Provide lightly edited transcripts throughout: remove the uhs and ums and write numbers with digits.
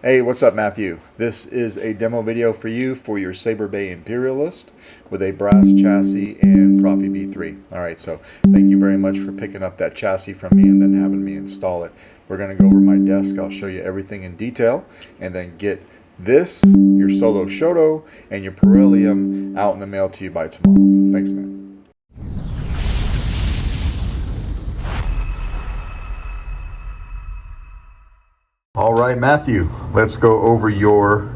Hey, what's up, Matthew? This is a demo video for you for your Saber Bay Imperialist with a brass chassis and Proffie V3. Alright, so thank you very much for picking up that chassis from me and then having me install it. We're going to go over my desk. I'll show you everything in detail and then get this, your Solo Shoto, and your Perilium out in the mail to you by tomorrow. Thanks, man. All right, Matthew, let's go over your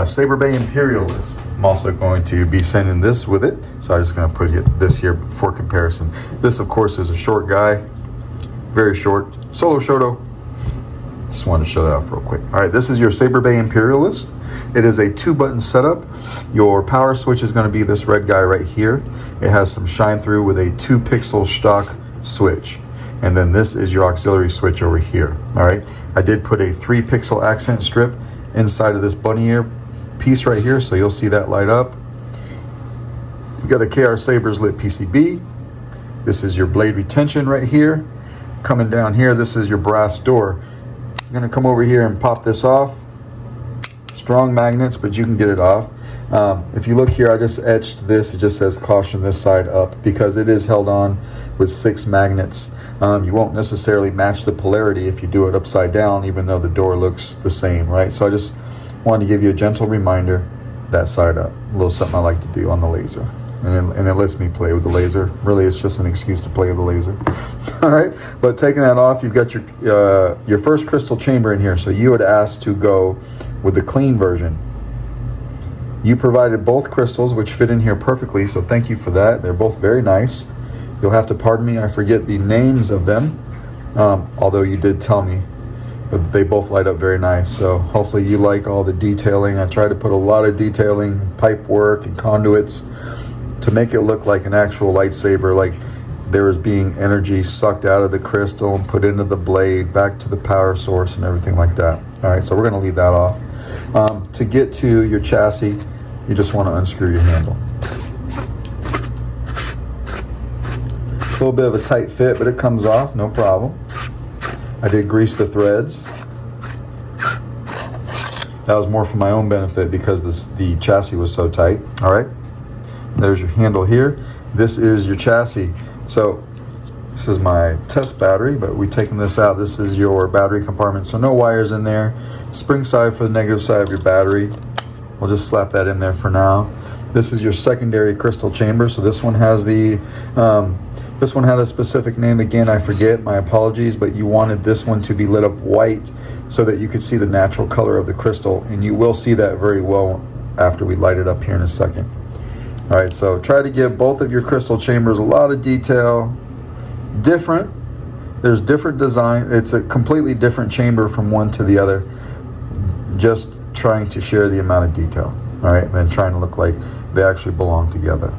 Saber Bay Imperialist. I'm also going to be sending this with it, so I'm just going to put this here for comparison. This, of course, is a short guy, very short, Solo Shoto. Just wanted to show that off real quick. All right, this is your Saber Bay Imperialist. It is a 2-button setup. Your power switch is going to be this red guy right here. It has some shine through with a 2-pixel stock switch. And then this is your auxiliary switch over here. All right, I did put a 3-pixel accent strip inside of this bunny ear piece right here, so you'll see that light up. You got a KR Sabers lit PCB. This is your blade retention right here. Coming down here, this is your brass door. I'm gonna come over here and pop this off. Strong magnets, but you can get it off. If you look here, I just etched this. It just says caution this side up because it is held on with 6 magnets. You won't necessarily match the polarity if you do it upside down, even though the door looks the same, right? So I just wanted to give you a gentle reminder, that side up. A little something I like to do on the laser. And it lets me play with the laser. Really, it's just an excuse to play with the laser. All right, but taking that off, you've got your first crystal chamber in here. So you had asked to go with the clean version. You provided both crystals, which fit in here perfectly, so thank you for that. They're both very nice. You'll have to pardon me, I forget the names of them, although you did tell me, but they both light up very nice. So hopefully you like all the detailing. I try to put a lot of detailing, pipe work and conduits to make it look like an actual lightsaber, like there is being energy sucked out of the crystal and put into the blade, back to the power source and everything like that. All right, so we're gonna leave that off. To get to your chassis, you just want to unscrew your handle. A little bit of a tight fit, but it comes off, no problem. I did grease the threads. That was more for my own benefit because the chassis was so tight. All right, there's your handle here. This is your chassis. So this is my test battery, but we're taking this out. This is your battery compartment, so no wires in there. Spring side for the negative side of your battery. We'll just slap that in there for now. This is your secondary crystal chamber. So this one has this one had a specific name. Again, I forget, my apologies, but you wanted this one to be lit up white so that you could see the natural color of the crystal, and you will see that very well after we light it up here in a second. All right, so try to give both of your crystal chambers a lot of detail. Different. There's different design. It's a completely different chamber from one to the other. Just trying to share the amount of detail. All right, and then trying to look like they actually belong together.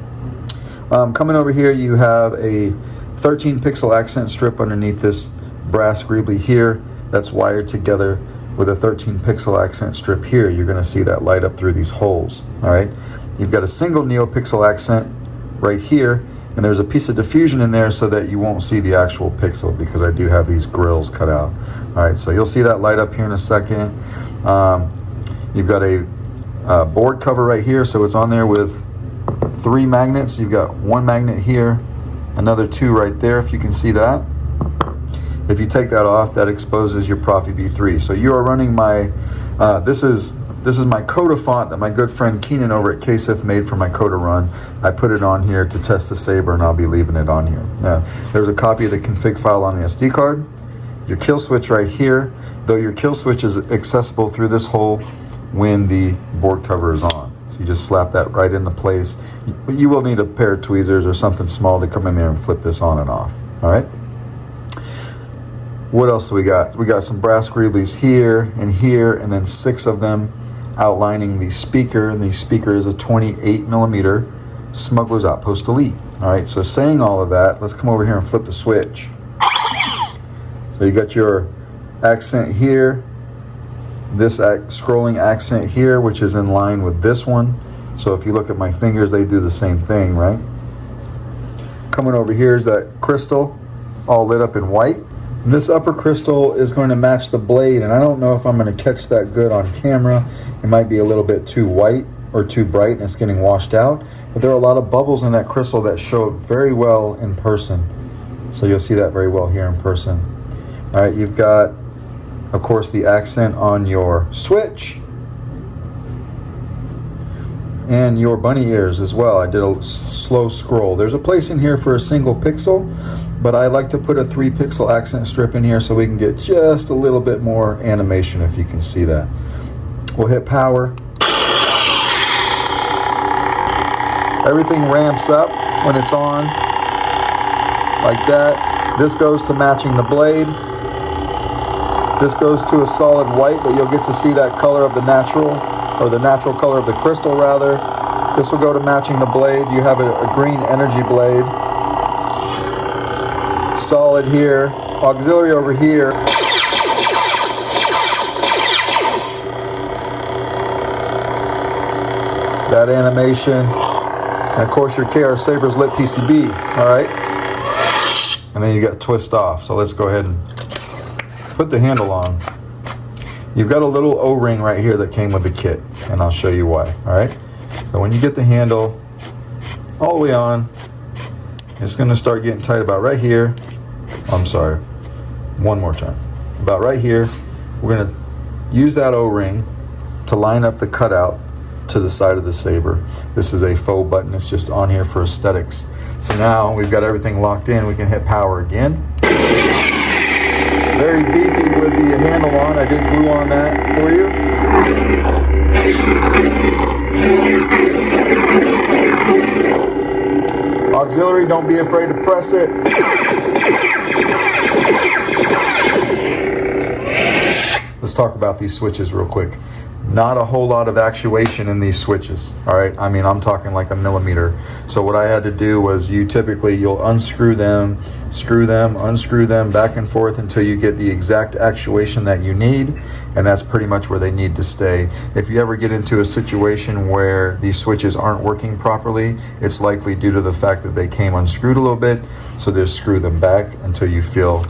Coming over here, you have a 13-pixel accent strip underneath this brass greebly here. That's wired together with a 13-pixel accent strip here. You're going to see that light up through these holes. All right, you've got a single Neopixel accent right here. And there's a piece of diffusion in there so that you won't see the actual pixel because I do have these grills cut out. All right, so you'll see that light up here in a second. You've got a board cover right here, so it's on there with 3 magnets. You've got 1 magnet here, another 2 right there, if you can see that. If you take that off, that exposes your Proffie V3. So you are running my, this is my Coda font that my good friend Keenan over at KSIF made for my Coda run. I put it on here to test the Saber, and I'll be leaving it on here. There's a copy of the config file on the SD card. Your kill switch right here, though your kill switch is accessible through this hole when the board cover is on. So you just slap that right into place. But you will need a pair of tweezers or something small to come in there and flip this on and off. All right. What else do we got? We got some brass greeblies here, and then 6 of them outlining the speaker, and the speaker is a 28mm Smuggler's Outpost Elite. All right, so saying all of that, let's come over here and flip the switch. So you got your accent here, this scrolling accent here, which is in line with this one. So if you look at my fingers, they do the same thing, right? Coming over here is that crystal, all lit up in white. This upper crystal is going to match the blade, and I don't know if I'm going to catch that good on camera. It might be a little bit too white or too bright and it's getting washed out, but there are a lot of bubbles in that crystal that show up very well in person. So you'll see that very well here in person. All right, you've got, of course, the accent on your switch and your bunny ears as well. I did a slow scroll. There's a place in here for a single pixel, but I like to put a 3 pixel accent strip in here so we can get just a little bit more animation, if you can see that. We'll hit power. Everything ramps up when it's on, like that. This goes to matching the blade. This goes to a solid white, but you'll get to see that color of the natural, or the natural color of the crystal rather. This will go to matching the blade. You have a green energy blade. Solid here, auxiliary over here. That animation, and of course your KR Sabers lit PCB, all right? And then you got twist off. So let's go ahead and put the handle on. You've got a little O-ring right here that came with the kit, and I'll show you why, all right? So when you get the handle all the way on, it's gonna start getting tight about right here. I'm sorry, one more time. About right here, we're gonna use that O-ring to line up the cutout to the side of the saber. This is a faux button, it's just on here for aesthetics. So now we've got everything locked in, we can hit power again. Very beefy with the handle on. I did glue on that for you. Auxiliary, don't be afraid to press it. Let's talk about these switches real quick. Not a whole lot of actuation in these switches, all right? I mean, I'm talking like a millimeter. So what I had to do was you'll unscrew them, screw them, unscrew them back and forth until you get the exact actuation that you need, and that's pretty much where they need to stay. If you ever get into a situation where these switches aren't working properly, it's likely due to the fact that they came unscrewed a little bit, so just screw them back until you feel,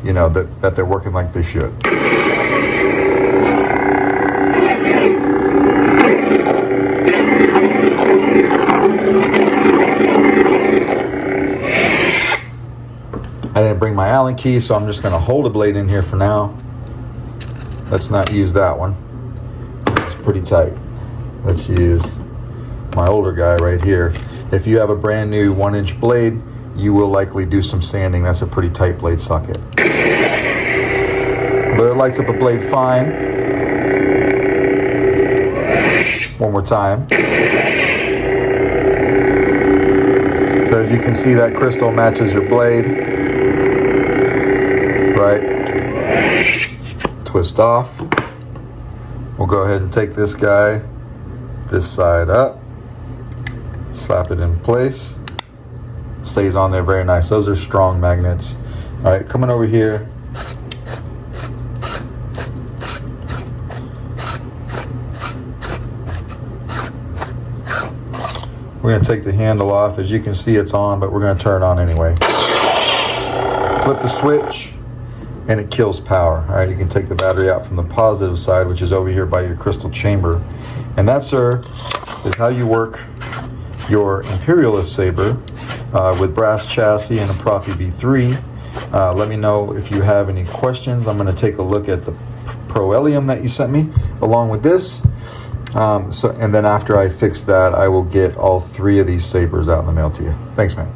you know, that they're working like they should. I didn't bring my Allen key, so I'm just going to hold a blade in here for now. Let's not use that one. It's pretty tight. Let's use my older guy right here. If you have a brand new 1-inch blade, you will likely do some sanding. That's a pretty tight blade socket. But it lights up a blade fine. One more time. So as you can see, that crystal matches your blade. Right, twist off. We'll go ahead and take this guy, this side up, slap it in place. Stays on there very nice. Those are strong magnets. All right, coming over here. We're gonna take the handle off. As you can see, it's on, but we're gonna turn it on anyway. Flip the switch, and it kills power. All right, you can take the battery out from the positive side, which is over here by your crystal chamber. And that, sir, is how you work your Imperialist saber with brass chassis and a Proffie B3. Let me know if you have any questions. I'm gonna take a look at the Proelium that you sent me along with this. And then after I fix that, I will get all 3 of these sabers out in the mail to you. Thanks, man.